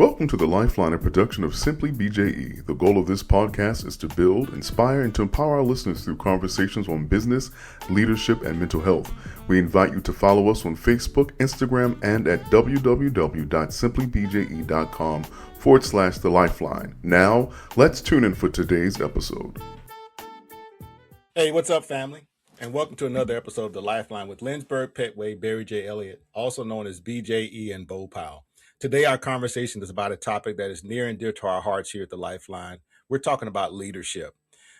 Welcome to the Lifeline, a production of Simply BJE. The goal of this podcast is to build, inspire, and to empower our listeners through conversations on business, leadership, and mental health. We invite you to follow us on Facebook, Instagram, and at www.simplybje.com/the Lifeline. Now, let's tune in for today's episode. Hey, what's up, family? And welcome to another episode of The Lifeline with Lynnsburg Petway, Barry J. Elliott, also known as BJE and Bo Powell. Today, our conversation is about a topic that is near and dear to our hearts here at The Lifeline. We're talking about leadership.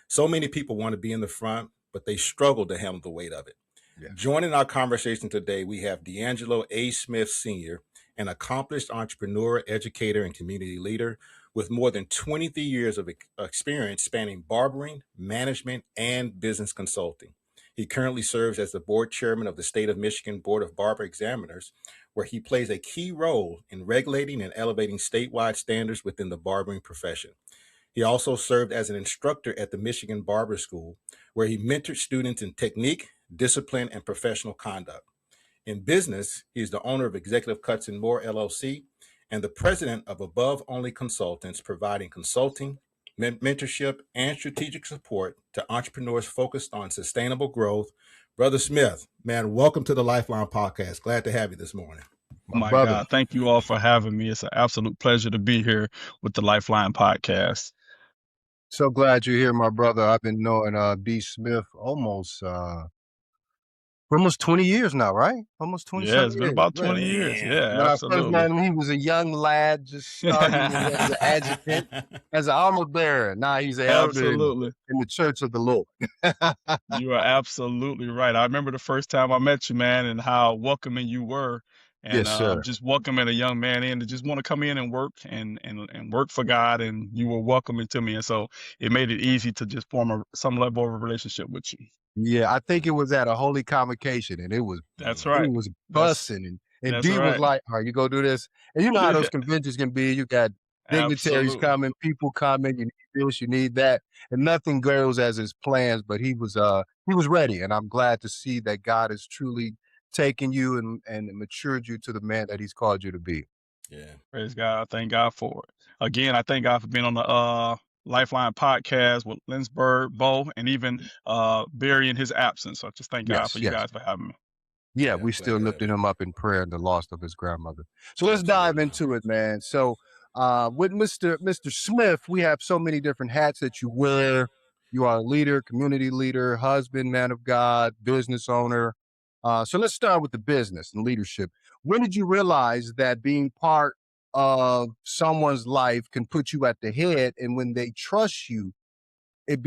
So many people want to be in the front, but they struggle to handle the weight of it. Yeah. Joining our conversation today, we have D'Angelo A. Smith Sr., an accomplished entrepreneur, educator, and community leader with more than 23 years of experience spanning barbering, management, and business consulting. He currently serves as the board chairman of the State of Michigan Board of Barber Examiners, where he plays a key role in regulating and elevating statewide standards within the barbering profession. He also served as an instructor at the Michigan Barber School, where he mentored students in technique, discipline, and professional conduct. In business, he is the owner of Executive Cuts and More, LLC, and the president of Above Only Consultants, providing consulting, mentorship, and strategic support to entrepreneurs focused on sustainable growth. Brother Smith, man, welcome to the Lifeline podcast. Glad to have you this morning. My God, thank you all for having me. It's an absolute pleasure to be here with the Lifeline podcast. So glad you're here, my brother. I've been knowing B. Smith almost 20 years now, right? Almost 20 years. Yeah, it's been about 20 years. Yeah, when absolutely. I first met him, he was a young lad just starting as an adjutant, as an armor bearer. Now he's an elder in the church of the Lord. You are absolutely right. I remember the first time I met you, man, and how welcoming you were. And yes, sir. Just welcoming a young man in to just want to come in and work and work for God, and you were welcoming to me. And so it made it easy to just form some level of a relationship with you. Yeah, I think it was at a holy convocation, and it was that's right. It was busting, and D right. was like, "All right, you go do this." And you know how those conventions can be. You got dignitaries coming, people coming. You need this, you need that, and nothing goes as his plans. But he was ready, and I'm glad to see that God has truly taken you and matured you to the man that He's called you to be. Yeah, praise God. Thank God for it. Again, I thank God for being on the Lifeline podcast with Lynnsburg, Bo, and even Barry in his absence. So I just thank God for you guys for having me. Yeah, we still lifting him up in prayer in the loss of his grandmother. So let's dive into it, man. So with Mr. Smith, we have so many different hats that you wear. You are a leader, community leader, husband, man of God, business owner. So let's start with the business and leadership. When did you realize that being part of someone's life can put you at the head, and when they trust you, it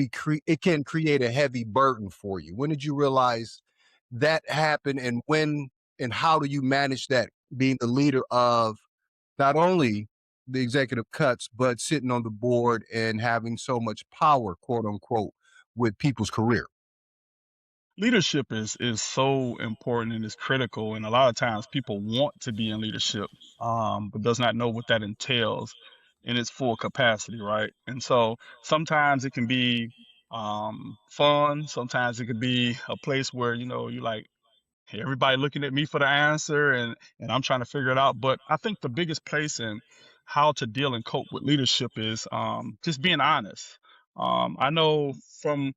can create a heavy burden for you? When did you realize that happened, and when and how do you manage that, being the leader of not only the executive cuts, but sitting on the board and having so much power, quote unquote, with people's career? Leadership is so important and is critical, and a lot of times people want to be in leadership, but does not know what that entails in its full capacity, right? And so sometimes it can be fun. Sometimes it could be a place where you're like, hey, everybody looking at me for the answer, and I'm trying to figure it out. But I think the biggest place in how to deal and cope with leadership is just being honest. I know from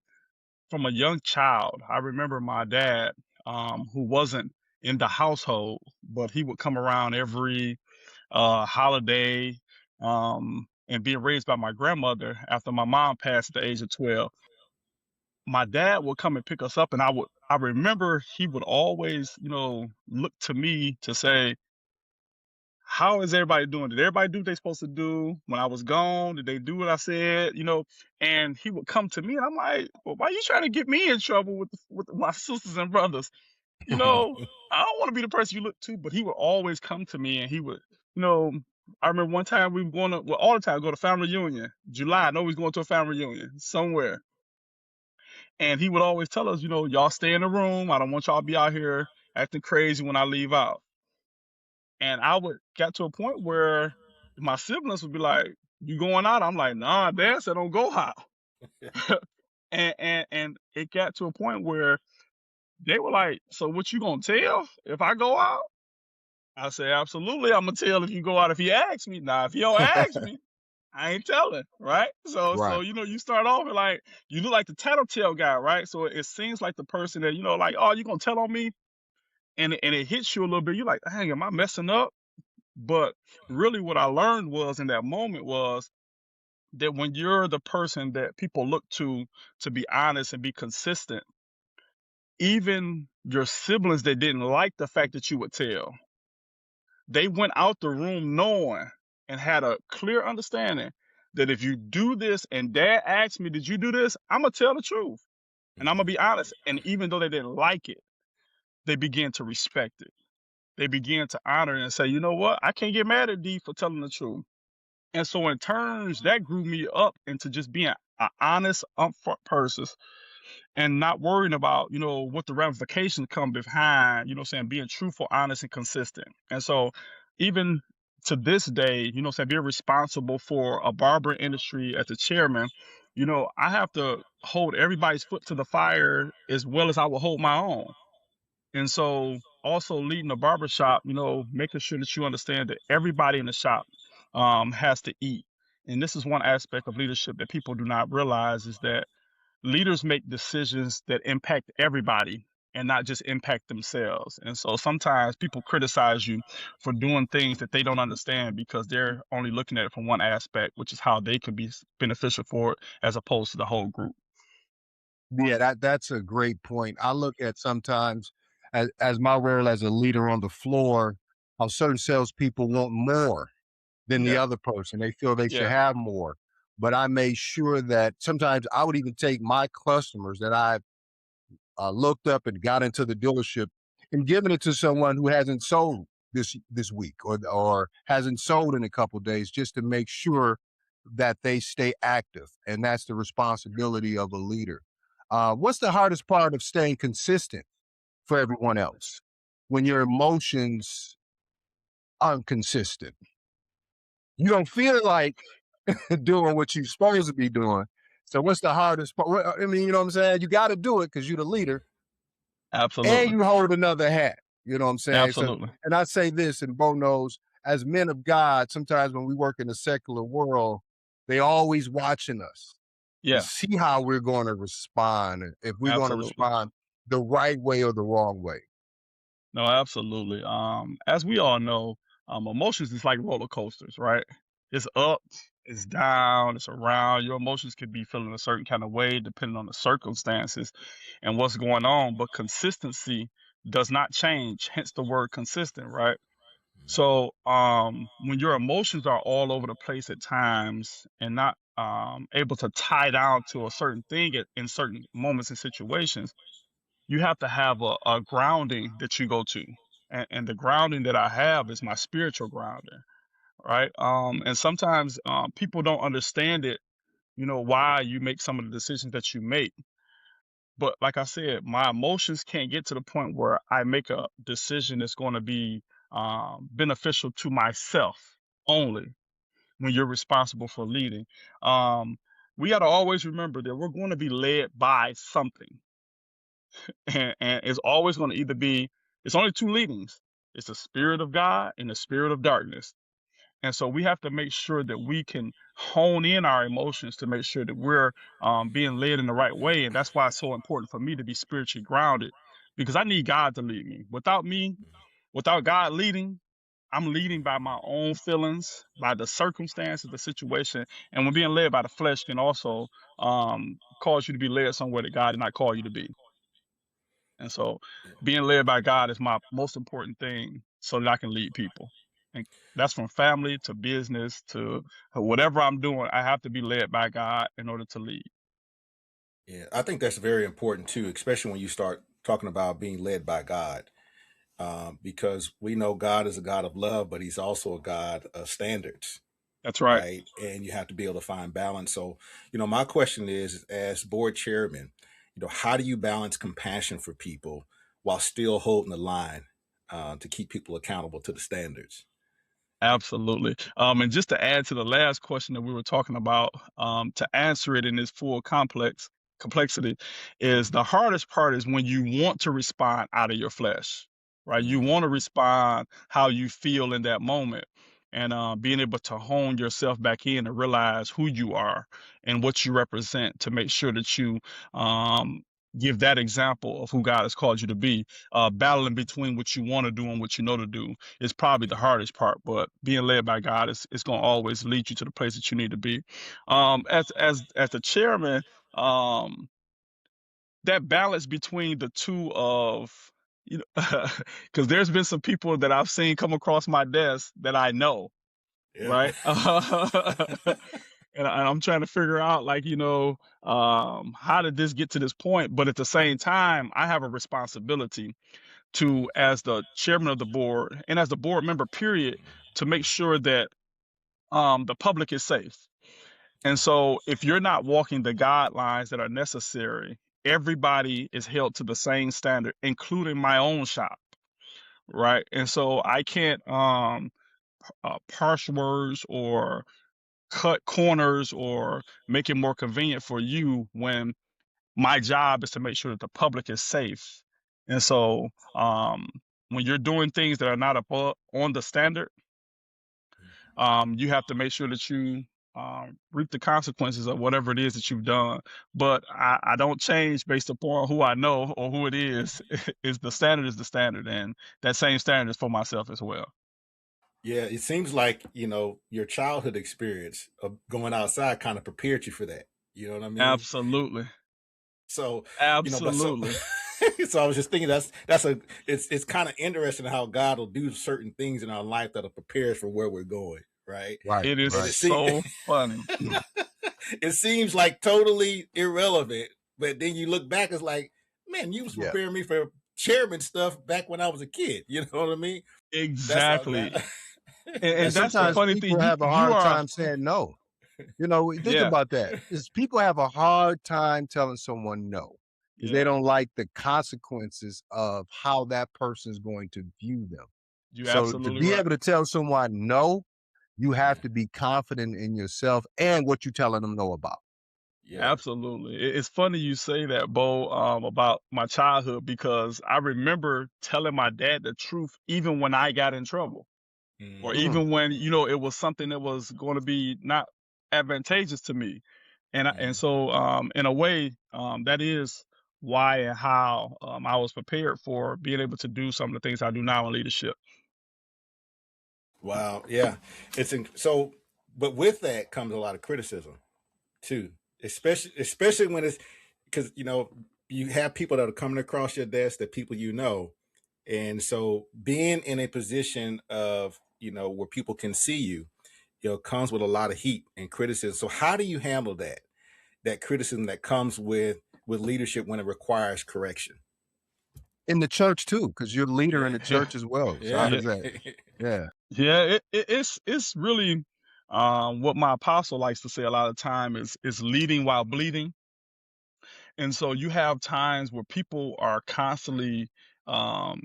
a young child, I remember my dad, who wasn't in the household, but he would come around every holiday, and being raised by my grandmother after my mom passed at the age of 12. My dad would come and pick us up, and I remember he would always, look to me to say, how is everybody doing? Did everybody do what they're supposed to do? When I was gone, did they do what I said? And he would come to me, and I'm like, well, why are you trying to get me in trouble with my sisters and brothers? I don't want to be the person you look to, but he would always come to me, and he would, I remember one time we were going to, all the time, go to family reunion. July, I know he's going to a family reunion somewhere. And he would always tell us, y'all stay in the room. I don't want y'all to be out here acting crazy when I leave out. And I would get to a point where my siblings would be like, you going out? I'm like, nah, Dad said don't go out. and it got to a point where they were like, so what you gonna tell if I go out? I say, absolutely, I'm gonna tell if you go out if he asks me. Now, if he don't ask me, I ain't telling, right? So Right. you start off with like you look like the tattletale guy, right? So it seems like the person that like, oh, you gonna tell on me, and it hits you a little bit. You're like, dang, am I messing up? But really, what I learned was in that moment was that when you're the person that people look to be honest and be consistent, even your siblings that didn't like the fact that you would tell, they went out the room knowing and had a clear understanding that if you do this and dad asks me, did you do this? I'm gonna tell the truth and I'm gonna be honest. And even though they didn't like it, they began to respect it. They began to honor it and say, you know what? I can't get mad at D for telling the truth. And so in turns, that grew me up into just being an honest, upfront person and not worrying about, what the ramifications come behind, saying being truthful, honest, and consistent. And so even to this day, saying being responsible for a barber industry as the chairman, I have to hold everybody's foot to the fire as well as I will hold my own. And so also leading a barber shop, making sure that you understand that everybody in the shop has to eat. And this is one aspect of leadership that people do not realize is that leaders make decisions that impact everybody and not just impact themselves. And so sometimes people criticize you for doing things that they don't understand because they're only looking at it from one aspect, which is how they could be beneficial for it as opposed to the whole group. Yeah, that's a great point. I look at sometimes as my role as a leader on the floor, how certain salespeople want more than the Yeah. other person. They feel they should Yeah. have more. But I made sure that sometimes I would even take my customers that I looked up and got into the dealership and given it to someone who hasn't sold this week or hasn't sold in a couple of days, just to make sure that they stay active. And that's the responsibility of a leader. What's the hardest part of staying consistent for everyone else when your emotions aren't consistent? You don't feel like doing what you're supposed to be doing. So what's the hardest part? I mean, you know what I'm saying? You got to do it because you're the leader and Absolutely. you hold another hat. You know what I'm saying? So, Absolutely. and I say this, and Bo knows, as men of God, sometimes when we work in the secular world, they always watching us to Yeah. see how we're going to respond, if we're going to Absolutely. respond the right way or the wrong way. No, absolutely. As we all know, emotions is like roller coasters, right? It's up, it's down, it's around. Your emotions could be feeling a certain kind of way depending on the circumstances and what's going on. But consistency does not change, hence the word consistent, right? So when your emotions are all over the place at times and not able to tie down to a certain thing in certain moments and situations, you have to have a grounding that you go to. And the grounding that I have is my spiritual grounding, right? And sometimes people don't understand it, why you make some of the decisions that you make. But like I said, my emotions can't get to the point where I make a decision that's going to be beneficial to myself only when you're responsible for leading. Um, we got to always remember that we're going to be led by something. And it's always going to either be it's only two leadings. It's the spirit of God and the spirit of darkness. And so we have to make sure that we can hone in our emotions to make sure that we're being led in the right way. And that's why it's so important for me to be spiritually grounded because I need God to lead me. Without God leading, I'm leading by my own feelings, by the circumstances, the situation. And when being led by the flesh can also cause you to be led somewhere that God did not call you to be. And so being led by God is my most important thing so that I can lead people. And that's from family to business to whatever I'm doing. I have to be led by God in order to lead. Yeah, I think that's very important too, especially when you start talking about being led by God, because we know God is a God of love, but He's also a God of standards, That's right. right? And you have to be able to find balance. So, my question is, as board chairman, how do you balance compassion for people while still holding the line to keep people accountable to the standards? Absolutely. And just to add to the last question that we were talking about, to answer it in its full complexity is the hardest part is when you want to respond out of your flesh. right? You want to respond how you feel in that moment. And being able to hone yourself back in and realize who you are and what you represent to make sure that you um, give that example of who God has called you to be. Battling between what you want to do and what you know to do is probably the hardest part, but being led by God is going to always lead you to the place that you need to be. As the chairman, um, that balance between the two of, you know, because there's been some people that I've seen come across my desk that I know, Yeah. right? And I'm trying to figure out, like, how did this get to this point? But at the same time, I have a responsibility to, as the chairman of the board and as the board member, period, to make sure that the public is safe. And so if you're not walking the guidelines that are necessary, everybody is held to the same standard, including my own shop, right? And so I can't parse words or cut corners or make it more convenient for you when my job is to make sure that the public is safe. And so when you're doing things that are not above on the standard, you have to make sure that you reap the consequences of whatever it is that you've done. But I don't change based upon who I know or who it is. Is the standard is the standard, and that same standard is for myself as well. Yeah, it seems like, your childhood experience of going outside kind of prepared you for that. You know what I mean? Absolutely, So, but absolutely. so I was just thinking it's kind of interesting how God will do certain things in our life that'll prepare us for where we're going, right? Right. It is And Right. so funny. it seems like totally irrelevant, but then you look back, it's like, man, you was Yeah. preparing me for chairman stuff back when I was a kid. You know what I mean? Exactly. And And that's the sometimes funny people thing. have a You hard are, time saying no. Think yeah, about that. Is people have a hard time telling someone no because they yeah. don't like the consequences of how that person's going to view them. You're So to absolutely be right. able to tell someone no, you have Yeah. to be confident in yourself and what you're telling them no about. Yeah. Absolutely. It's funny you say that, Bo, about my childhood, because I remember telling my dad the truth even when I got in trouble, or Mhm. Mm, even when, it was something that was going to be not advantageous to me. And Mhm. so, in a way, that is why and how I was prepared for being able to do some of the things I do now in leadership. Wow. Yeah. So, but with that comes a lot of criticism too, especially when it's because you have people that are coming across your desk, that people and so being in a position of where people can see you, comes with a lot of heat and criticism. So how do you handle that criticism that comes with leadership when it requires correction? in the church too, because you're a leader in the Yeah. church as well. So how Yeah. Yeah, does that? Yeah. yeah, it's really what my apostle likes to say a lot of time is leading while bleeding. And so you have times where people are constantly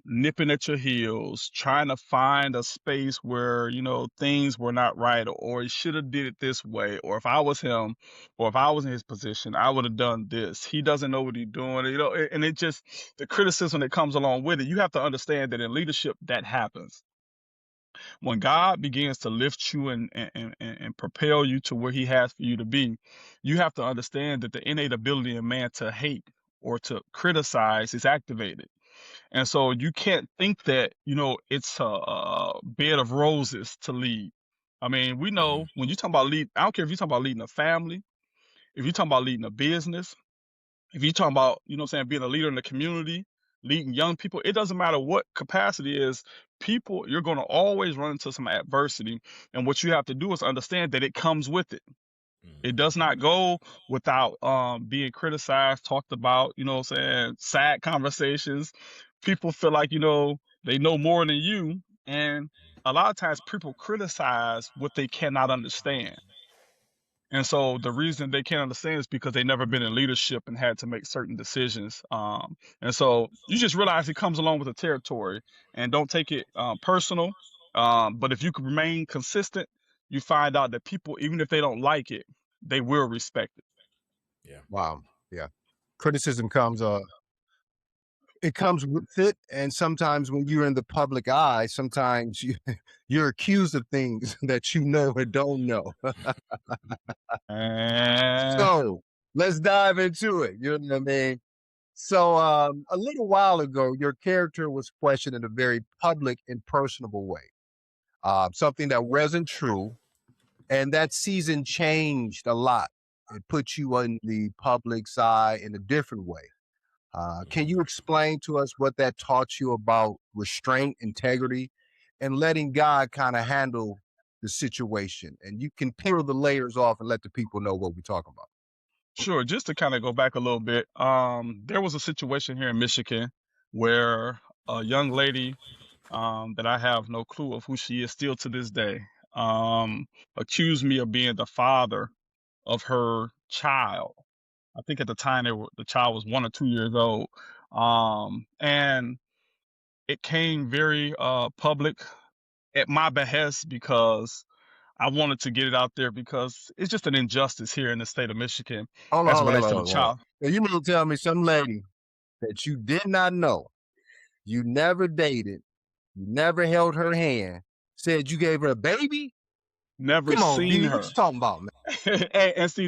nipping at your heels, trying to find a space where, things were not right, or he should have did it this way, or if I was him, or if I was in his position, I would have done this. He doesn't know what he's doing, and it just, the criticism that comes along with it. You have to understand that in leadership, that happens. When God begins to lift you and propel you to where he has for you to be, you have to understand that the innate ability in man to hate or to criticize is activated. And so you can't think that, it's a bed of roses to lead. I mean, we know when you talk about lead, I don't care if you're talking about leading a family, if you're talking about leading a business, if you're talking about, what I'm saying, being a leader in the community, leading young people, it doesn't matter what capacity is, people, you're going to always run into some adversity. And what you have to do is understand that it comes with it. It does not go without being criticized, talked about, what I'm saying, sad conversations. People feel like, they know more than you. And a lot of times people criticize what they cannot understand. And so the reason they can't understand is because they never been in leadership and had to make certain decisions. And so you just realize it comes along with the territory, and don't take it personal. But if you can remain consistent, you find out that people, even if they don't like it, they will respect it. Yeah. Wow. Yeah. Criticism comes It comes with it, and sometimes when you're in the public eye, sometimes you're accused of things that you know or don't know. And So let's dive into it. You know what I mean? So a little while ago, your character was questioned in a very public and personable way, something that wasn't true. And that season changed a lot. It put you on the public's eye in a different way. Can you explain to us what that taught you about restraint, integrity, and letting God kind of handle the situation? And you can peel the layers off and let the people know what we're talking about. sure, just to kind of go back a little bit, there was a situation here in Michigan where a young lady that I have no clue of who she is still to this day, accused me of being the father of her child. I think at the time the child was 1 or 2 years old. And it came very public at my behest because I wanted to get it out there because it's just an injustice here in the state of Michigan Hold on, as it hold on, relates hold to on, the hold on. child. Now, you mean to tell me some lady that you did not know, you never dated, you never held her hand, said you gave her a baby? Never Come on, seen B, what her. you talking about, man? And see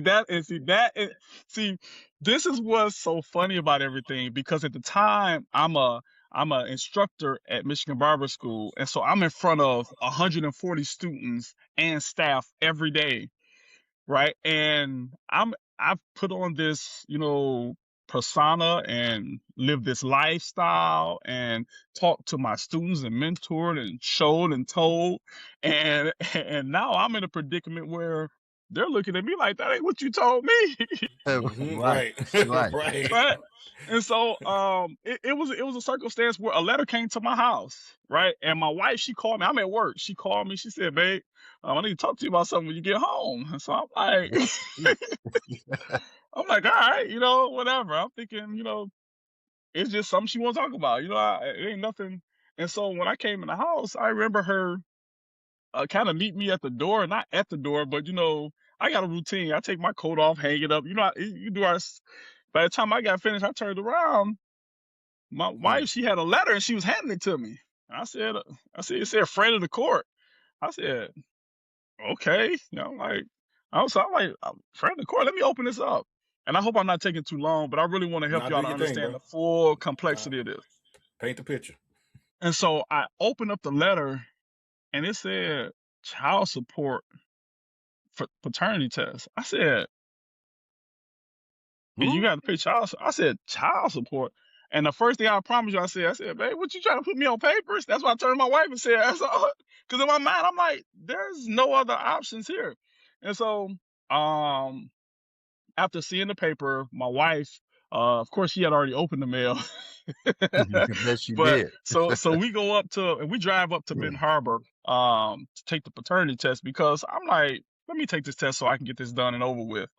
this is what's so funny about everything because at the time I'm a instructor at Michigan Barber School, and so I'm in front of 140 students and staff every day, right? And I've put on this, persona and live this lifestyle and talk to my students and mentored and showed and told. And and now I'm in a predicament where they're looking at me like that ain't what you told me. Right, Right. right. Right. Right. And so it was a circumstance where a letter came to my house, right? And my wife, she called me. I'm at work. She called me. She said, "Babe, I need to talk to you about something when you get home." And so I'm like, I'm like, all right, whatever. I'm thinking, it's just something she want to talk about. It ain't nothing. And so when I came in the house, I remember her kind of meet me at the door, not at the door, but I got a routine. I take my coat off, hang it up. You do our. By the time I got finished, I turned around. My Hmm. wife, she had a letter and she was handing it to me. I said, it said friend of the court. I said, okay, I'm like, friend of the court. Let me open this up. And I hope I'm not taking too long, but I really want to help Now y'all do to your thing, understand bro. the full Uh, complexity of this. paint the picture. And so I opened up the letter and it said child support for paternity test. I said, and you Hmm? got to pay I said, child support. And the first thing I promised you, I said, babe, what you trying to put me on papers? That's why I turned to my wife and said, because in my mind, I'm like, there's no other options here. And so, um, after seeing the paper, my wife, of course, she had already opened the mail. I bet you But did. so we go up to and we drive up to Benton Harbor to take the paternity test because I'm like, let me take this test so I can get this done and over with.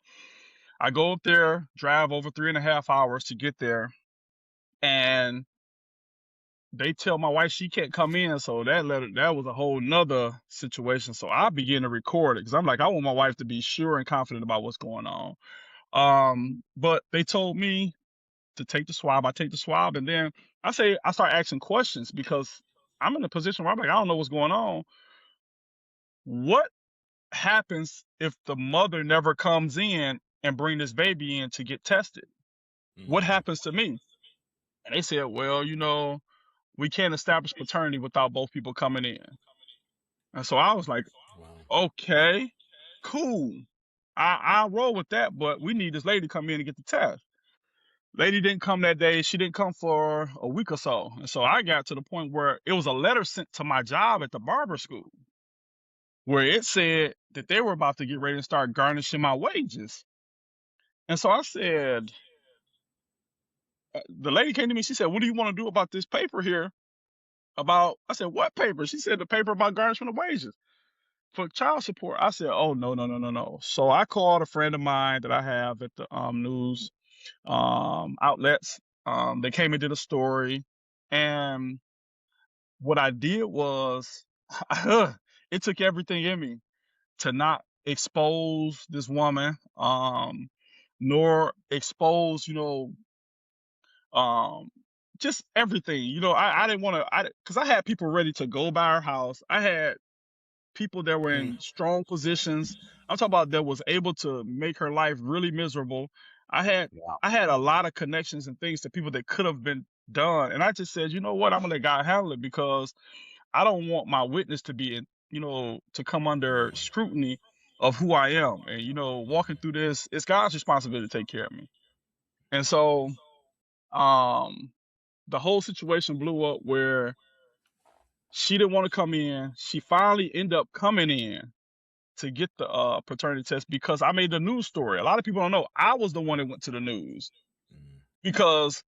I go up there, drive over 3.5 hours to get there, and they tell my wife she can't come in. So that was a whole nother situation. So I begin to record it because I'm like, I want my wife to be sure and confident about what's going on. But they told me to take the swab. I take the swab, and then I start asking questions because I'm in a position where I'm like, I don't know what's going on. What happens if the mother never comes in and bring this baby in to get tested? What Hmm. happens to me? And they said, well, we can't establish paternity without both people coming in. And so I was like, Wow. okay, cool. I'll roll with that, but we need this lady to come in and get the test. Lady didn't come that day. She didn't come for a week or so. And so I got to the point where it was a letter sent to my job at the barber school where it said that they were about to get ready to start garnishing my wages. And so I said, the lady came to me, she said, what do you want to do about this paper here? I said, what paper? She said, the paper about garnishing the wages for child support. I said, oh, no, no, no, no, no. So I called a friend of mine that I have at the news outlets. They came and did a story. And what I did was, it took everything in me to not expose this woman, nor expose, um, just everything. I didn't want to, because I had people ready to go by our house. I had people that were in strong positions. I'm talking about that was able to make her life really miserable. I had Wow. I had a lot of connections and things to people that could have been done, and I just said, you know what, I'm gonna let God handle it, because I don't want my witness to be to come under scrutiny of who I am, and walking through this, it's God's responsibility to take care of me. And so, um, the whole situation blew up where she didn't want to come in. She finally ended up coming in to get the paternity test because I made the news story. A lot of people don't know I was the one that went to the news because,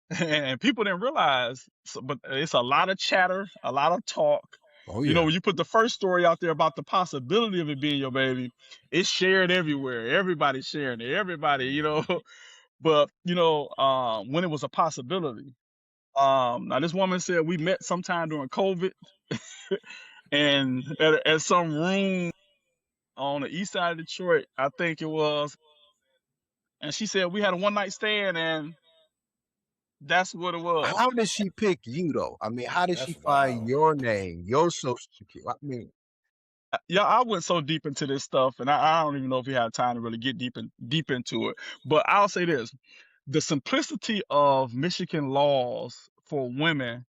and people didn't realize, but it's a lot of chatter, a lot of talk. Oh yeah. When you put the first story out there about the possibility of it being your baby, it's shared everywhere. Everybody's sharing it. Everybody. But when it was a possibility, now this woman said we met sometime during COVID, and at some room on the east side of Detroit, I think it was. And she said we had a one night stand, and that's what it was. How did she pick you though? I mean, how did she find your name, your social security? I mean, Yeah, I went so deep into this stuff, and I don't even know if we had time to really get deep into it. But I'll say this: the simplicity of Michigan laws for women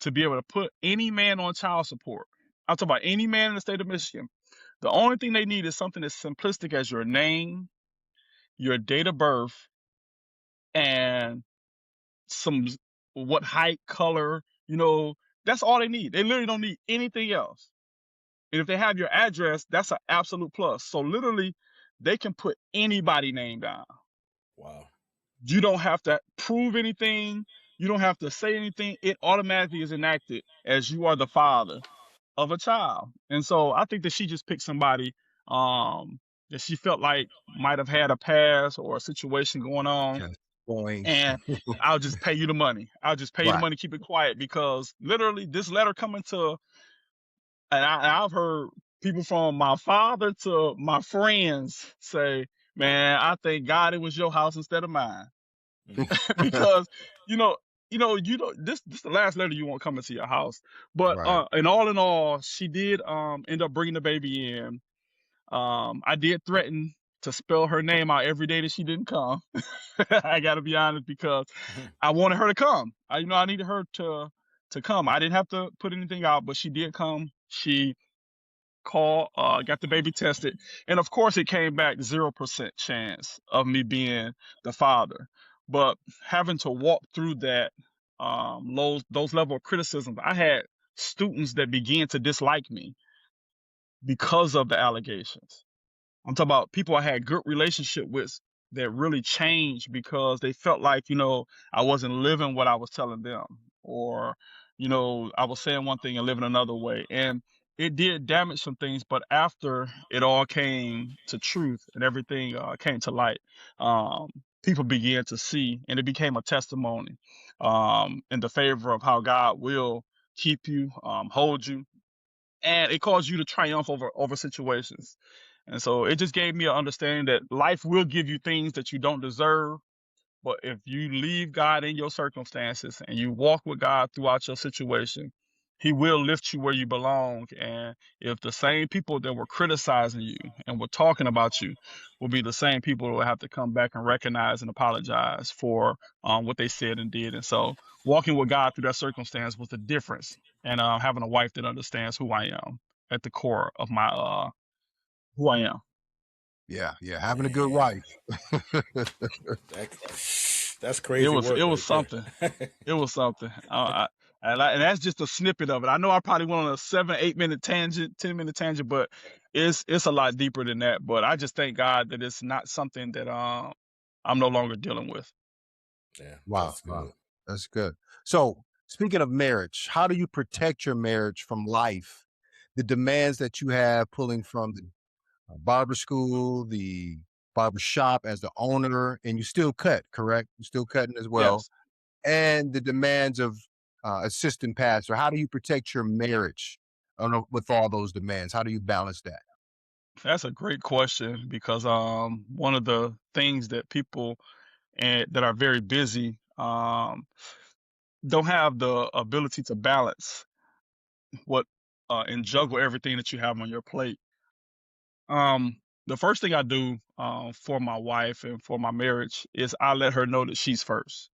to be able to put any man on child support. I'm talking about any man in the state of Michigan. The only thing they need is something as simplistic as your name, your date of birth, and some what height, color. That's all they need. They literally don't need anything else. And if they have your address, that's an absolute plus. So literally, they can put anybody name down. Wow. You don't have to prove anything. You don't have to say anything. It automatically is enacted as you are the father of a child. And so I think that she just picked somebody that she felt like might have had a past or a situation going on. okay. Point. And I'll just pay you the money. I'll just pay you the Right. money, keep it quiet, because literally this letter coming to, and I've heard people from my father to my friends say, man, I thank God it was your house instead of mine. Because, this the last letter you want coming to your house. But Right. in all, she did end up bringing the baby in. I did threaten to spell her name out every day that she didn't come. I got to be honest, because I wanted her to come. I needed her to come. I didn't have to put anything out, but she did come. She called, got the baby tested, and of course it came back 0% chance of me being the father. But having to walk through that, those level of criticism, I had students that began to dislike me because of the allegations. I'm talking about people I had good relationship with that really changed because they felt like, I wasn't living what I was telling them, or, I was saying one thing and living another way. And it did damage some things, but after it all came to truth and everything came to light, um, people began to see, and it became a testimony in the favor of how God will keep you, hold you, and it caused you to triumph over situations. And so it just gave me an understanding that life will give you things that you don't deserve. But if you leave God in your circumstances and you walk with God throughout your situation, He will lift you where you belong. And if the same people that were criticizing you and were talking about you will be the same people who will have to come back and recognize and apologize for what they said and did. And so walking with God through that circumstance was the difference. And having a wife that understands who I am at the core of my who I am. Yeah. Having a good wife. That's crazy work. It was something. It was something. And that's just a snippet of it. I know I probably went on a 7-8 minute tangent, 10-minute tangent, but it's a lot deeper than that. But I just thank God that it's not something that I'm no longer dealing with. Yeah. Wow. That's good. Wow. That's good. So speaking of marriage, how do you protect your marriage from life? The demands that you have pulling from the barber school, the barber shop as the owner, and you still cut, correct? You're still cutting as well. Yes, And the demands of assistant pastor. How do you protect your marriage with all those demands? How do you balance that? that's a great question, because one of the things that people that are very busy don't have the ability to balance what and juggle everything that you have on your plate. The first thing I do for my wife and for my marriage is I let her know that she's first.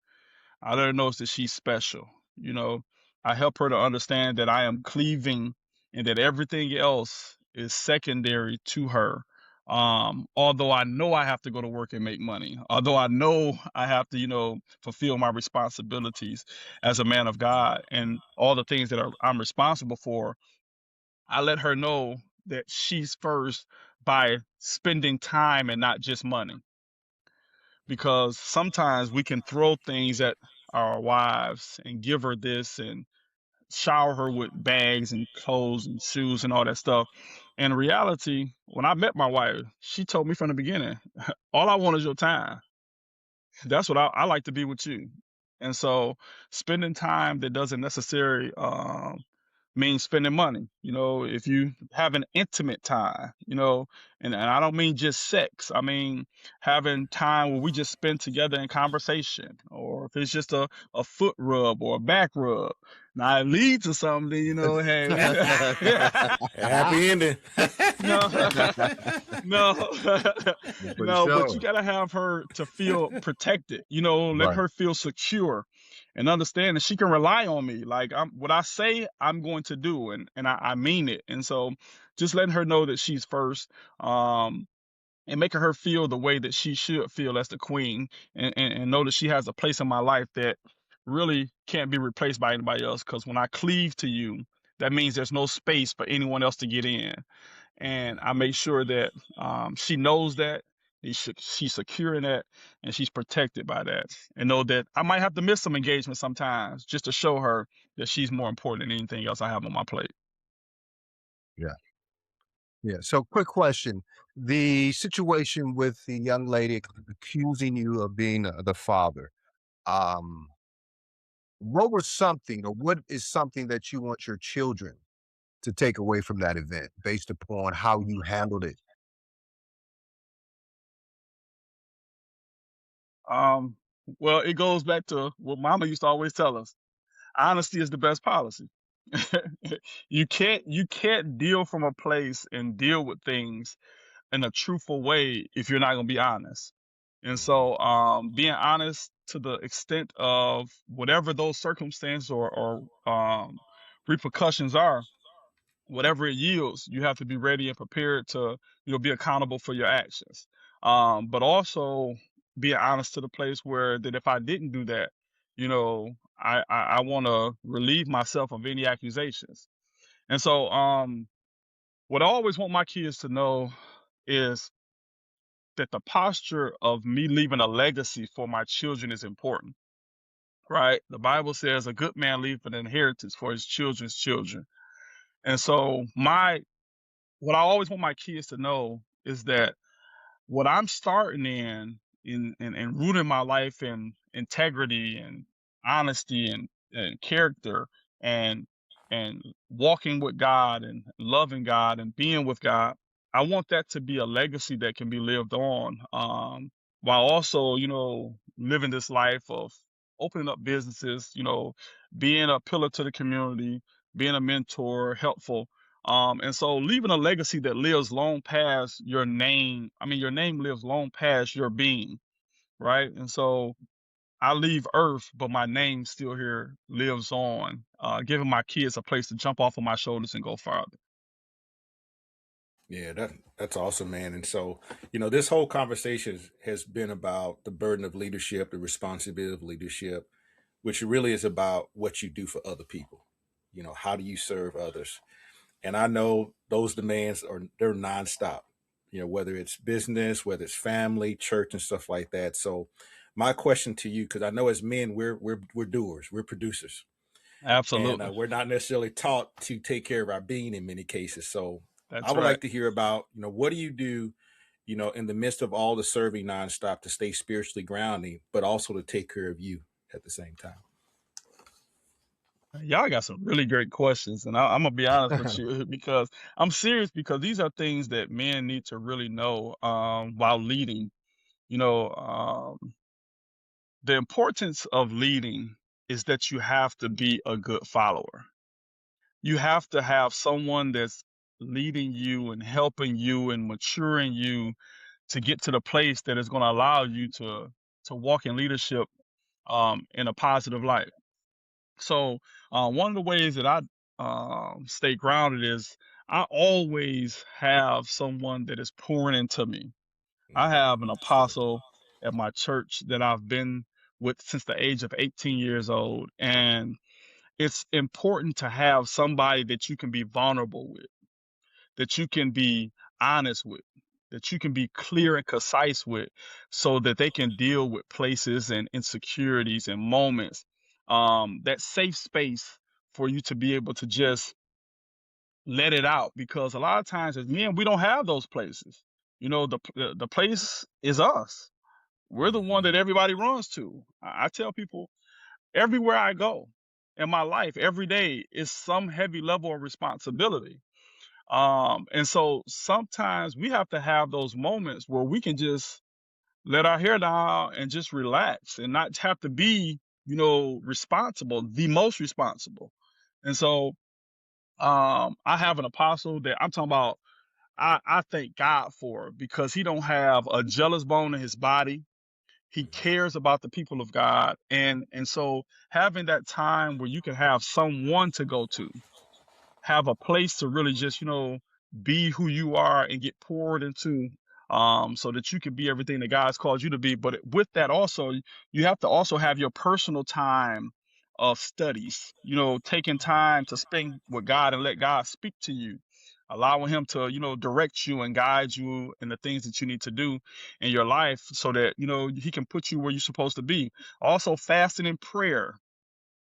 I let her know that she's special. You know, I help her to understand that I am cleaving and that everything else is secondary to her. Although I know I have to go to work and make money, although I know I have to, fulfill my responsibilities as a man of God and all the things that I'm responsible for, I let her know that she's first by spending time and not just money. Because sometimes we can throw things at our wives and give her this and shower her with bags and clothes and shoes and all that stuff. In reality, when I met my wife, she told me from the beginning, all I want is your time. That's what I like to be with you. And so spending time that doesn't necessarily mean spending money. If you have an intimate time, and I don't mean just sex. I mean having time where we just spend together in conversation, or if it's just a foot rub or a back rub. Now it leads to something, hey, Happy ending. no, no, For no, but sure. you gotta have her to feel protected, let Right. her feel secure and understand that she can rely on me. Like what I say, I'm going to do, and I mean it. And so just letting her know that she's first, and making her feel the way that she should feel as the queen, and know that she has a place in my life that really can't be replaced by anybody else. Because when I cleave to you, that means there's no space for anyone else to get in. And I make sure that she knows that she's secure in that, and she's protected by that, and know that I might have to miss some engagement sometimes just to show her that she's more important than anything else I have on my plate. Yeah. Yeah. So, quick question: the situation with the young lady accusing you of being the father. Um, what was something, or what is something that you want your children to take away from that event, based upon how you handled it? Um, well, it goes back to what Mama used to always tell us: honesty is the best policy. You can't deal from a place and deal with things in a truthful way if you're not going to be honest. And so being honest to the extent of whatever those circumstances or repercussions are, whatever it yields, you have to be ready and prepared to, be accountable for your actions. But also being honest to the place where that if I didn't do that, I want to relieve myself of any accusations. And so what I always want my kids to know is that the posture of me leaving a legacy for my children is important, right? The Bible says a good man leaves an inheritance for his children's children. And so what I always want my kids to know is that what I'm starting in rooting my life in integrity and honesty and character and and walking with God and loving God and being with God, I want that to be a legacy that can be lived on, while also, living this life of opening up businesses, being a pillar to the community, being a mentor, helpful. And so leaving a legacy that lives long past your name. I mean, your name lives long past your being, right? And so I leave Earth, but my name still here lives on, giving my kids a place to jump off of my shoulders and go farther. Yeah, that's awesome, man. And so, this whole conversation has been about the burden of leadership, the responsibility of leadership, which really is about what you do for other people. How do you serve others? And I know those demands they're nonstop. Whether it's business, whether it's family, church, and stuff like that. So, my question to you, because I know as men we're doers, we're producers, and Absolutely. we're not necessarily taught to take care of our being in many cases. So, I That's would right. like to hear about what do you do, in the midst of all the serving nonstop to stay spiritually grounding, but also to take care of you at the same time. Y'all got some really great questions, and I'm gonna be honest with you because I'm serious, because these are things that men need to really know while leading. You know, the importance of leading is that you have to be a good follower. You have to have someone that's leading you and helping you and maturing you to get to the place that is going to allow you to walk in leadership in a positive light. So one of the ways that I stay grounded is I always have someone that is pouring into me. I have an That's good. apostle at my church that I've been with since the age of 18 years old, and it's important to have somebody that you can be vulnerable with, that you can be honest with, that you can be clear and concise with, so that they can deal with places and insecurities and moments. That safe space for you to be able to just let it out, because a lot of times as men, we don't have those places. You know, the place is us. We're the one Mm-hmm. that everybody runs to. I tell people everywhere I go in my life, every day is some heavy level of responsibility. And so sometimes we have to have those moments where we can just let our hair down and just relax and not have to be, responsible, the most responsible. And so I have an apostle that I'm talking about. I thank God for, because he don't have a jealous bone in his body. He cares about the people of God. And so having that time where you can have someone to go to, have a place to really just, be who you are and get poured into, so that you can be everything that God's called you to be. But with that also, you have to also have your personal time of studies, taking time to spend with God and let God speak to you, allowing him to, direct you and guide you in the things that you need to do in your life, so that, he can put you where you're supposed to be. Also fasting and prayer.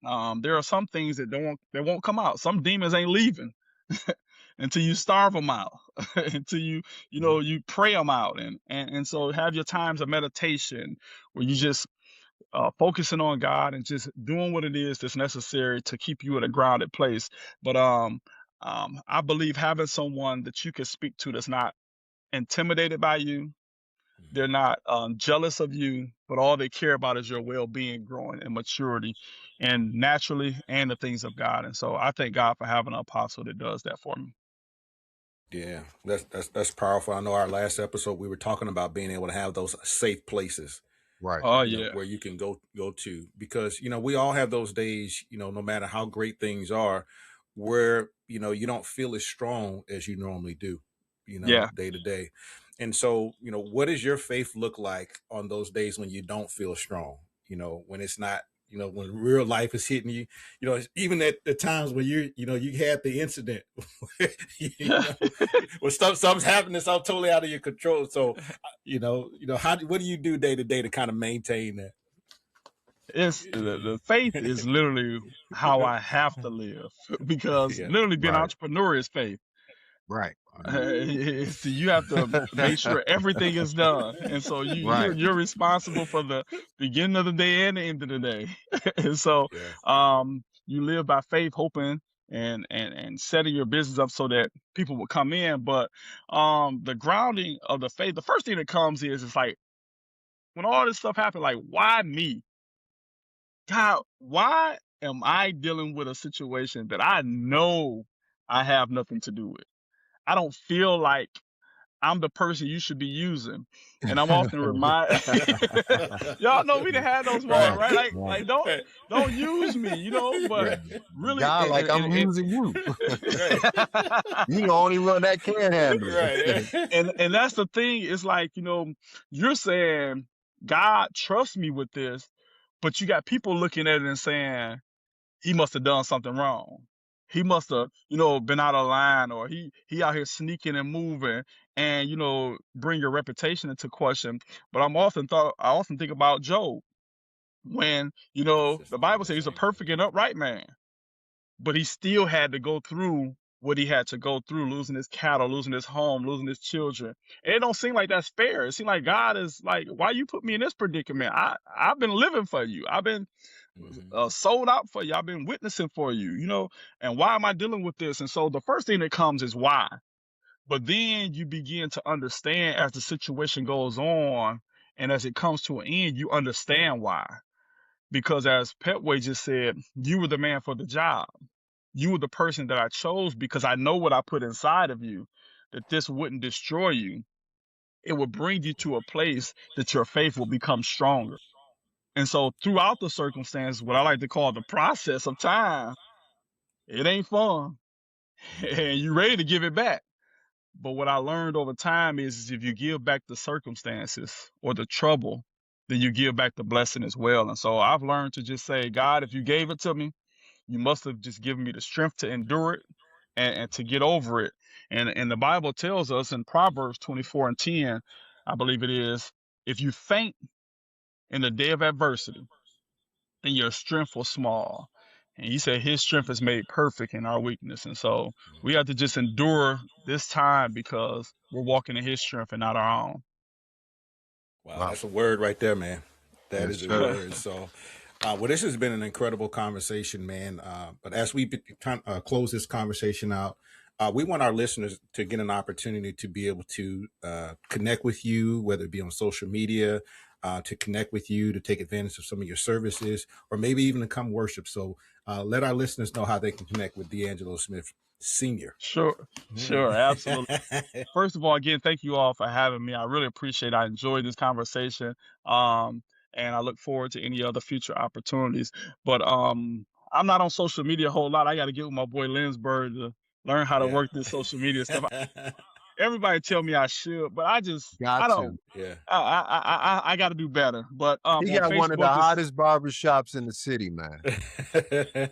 There are some things that won't come out. Some demons ain't leaving until you starve them out, until you pray them out, and so have your times of meditation where you just focusing on God and just doing what it is that's necessary to keep you in a grounded place. But I believe having someone that you can speak to that's not intimidated by you, they're not jealous of you, but all they care about is your well-being, growing, and maturity, and naturally, and the things of God. And so I thank God for having an apostle that does that for me. Yeah, that's powerful. I know our last episode we were talking about being able to have those safe places, Right. Oh yeah, where you can go to, because we all have those days, no matter how great things are, where you don't feel as strong as you normally do, yeah. day to day. And so, what does your faith look like on those days when you don't feel strong? When it's not, when real life is hitting you, even at the times when you had the incident, when something's happening, it's all totally out of your control. So, what do you do day to day to kind of maintain that? It's the faith is literally how I have to live, because Yeah. literally being an Right. entrepreneur is faith. Right. So you have to make sure everything is done, and so you're Right. you're responsible for the beginning of the day and the end of the day. And so Yeah. you live by faith, hoping and setting your business up so that people will come in. But the grounding of the faith, the first thing that comes is, it's like, when all this stuff happened, like, why me? God, why am I dealing with a situation that I know I have nothing to do with? I don't feel like I'm the person you should be using. And I'm often remind y'all know we done had those moments, Right. right? Like Right. like don't use me, but Yeah. really, God, like I'm and using you. Right. You the only one that can handle it. Right. and that's the thing. It's like, you're saying, God, trust me with this, but you got people looking at it and saying, he must have done something wrong. He must have, been out of line, or he out here sneaking and moving, and bring your reputation into question. But I often think about Job, when the Bible The says he's a same thing. perfect and upright man, but he still had to go through what he had to go through, losing his cattle, losing his home, losing his children. And it don't seem like that's fair. It seems like God is like, why you put me in this predicament? I've been living for you. I've been Mm-hmm. sold out for you. I've been witnessing for you, and why am I dealing with this? And so the first thing that comes is why. But then you begin to understand as the situation goes on, and as it comes to an end, you understand why. because as Petway just said, you were the man for the job. You were the person that I chose because I know what I put inside of you, that this wouldn't destroy you. It would bring you to a place that your faith will become stronger. And so throughout the circumstances, what I like to call the process of time, it ain't fun. And you're ready to give it back. But what I learned over time is if you give back the circumstances or the trouble, then you give back the blessing as well. And so I've learned to just say, God, if you gave it to me, you must have just given me the strength to endure it and to get over it. And the Bible tells us in Proverbs 24:10, I believe it is, if you faint in the day of adversity, then your strength was small. And he said his strength is made perfect in our weakness. And so we have to just endure this time because we're walking in his strength and not our own. Wow, that's a word right there, man. That is a sir. word. So, well, this has been an incredible conversation, man. But as we close this conversation out, we want our listeners to get an opportunity to be able to connect with you, whether it be on social media, to connect with you, to take advantage of some of your services, or maybe even to come worship. So let our listeners know how they can connect with D'Angelo Smith Sr. Sure, absolutely. First of all, again, thank you all for having me. I really appreciate it. I enjoyed this conversation. And I look forward to any other future opportunities. But I'm not on social media a whole lot. I got to get with my boy Lensberg to learn how to work this social media stuff. Everybody tell me I should, but I don't. Yeah. I got to do better. But He got one of the hottest barbershops in the city, man.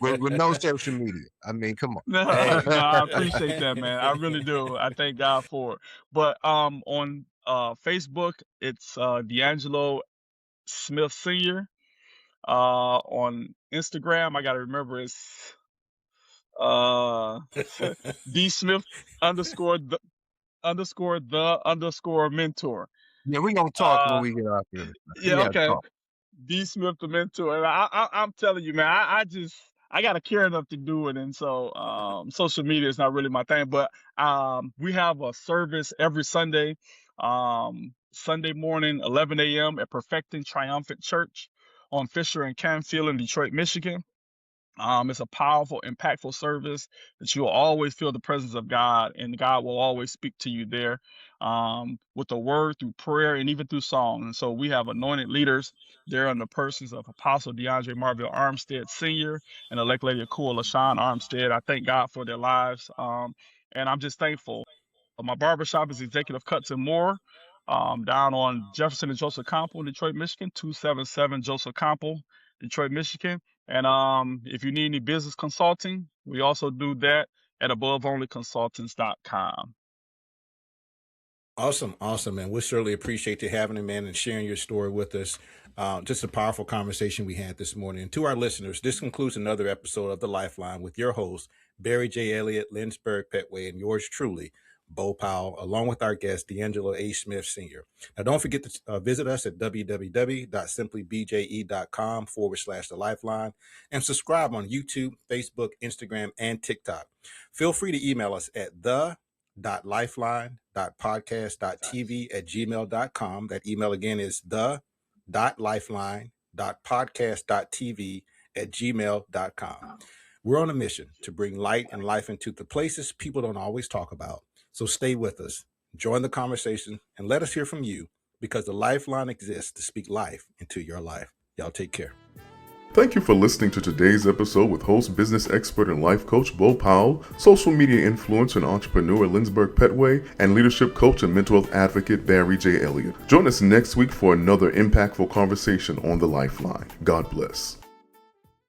with no social media. I mean, come on. No, I appreciate that, man. I really do. I thank God for it. But on Facebook, it's D'Angelo Smith Sr. On Instagram, I gotta remember it's D Smith _the mentor. Yeah, we're gonna talk when we get out here. Yeah, okay. D Smith the mentor. And I'm telling you, man, I got to care enough to do it. And so social media is not really my thing, but we have a service every Sunday, Sunday morning, 11 a.m. at Perfecting Triumphant Church on Fisher and Canfield in Detroit, Michigan. It's a powerful, impactful service that you will always feel the presence of God, and God will always speak to you there with the word, through prayer, and even through song. And so we have anointed leaders there in the persons of Apostle DeAndre Marville Armstead Sr. and elect Lady Akua LaShawn Armstead. I thank God for their lives, and I'm just thankful. My barbershop is Executive Cuts and More, down on Jefferson and Joseph Campbell, Detroit, Michigan, 277 Joseph Campbell, Detroit, Michigan. And if you need any business consulting, we also do that at AboveOnlyConsultants.com. Awesome, man. We certainly appreciate you having him, man, and sharing your story with us. Just a powerful conversation we had this morning. And to our listeners, this concludes another episode of The Lifeline with your host, Barry J. Elliott, Lensberg Petway, and yours truly, Bo Powell, along with our guest, D'Angelo A. Smith Sr. Now, don't forget to visit us at www.simplybje.com/The Lifeline and subscribe on YouTube, Facebook, Instagram, and TikTok. Feel free to email us at the.lifeline.podcast.tv@gmail.com. That email again is the.lifeline.podcast.tv@gmail.com. We're on a mission to bring light and life into the places people don't always talk about. So stay with us, join the conversation, and let us hear from you, because the Lifeline exists to speak life into your life. Y'all take care. Thank you for listening to today's episode with host, business expert, and life coach Bo Powell, social media influencer and entrepreneur Lensberg Petway, and leadership coach and mental health advocate Barry J. Elliott. Join us next week for another impactful conversation on The Lifeline. God bless.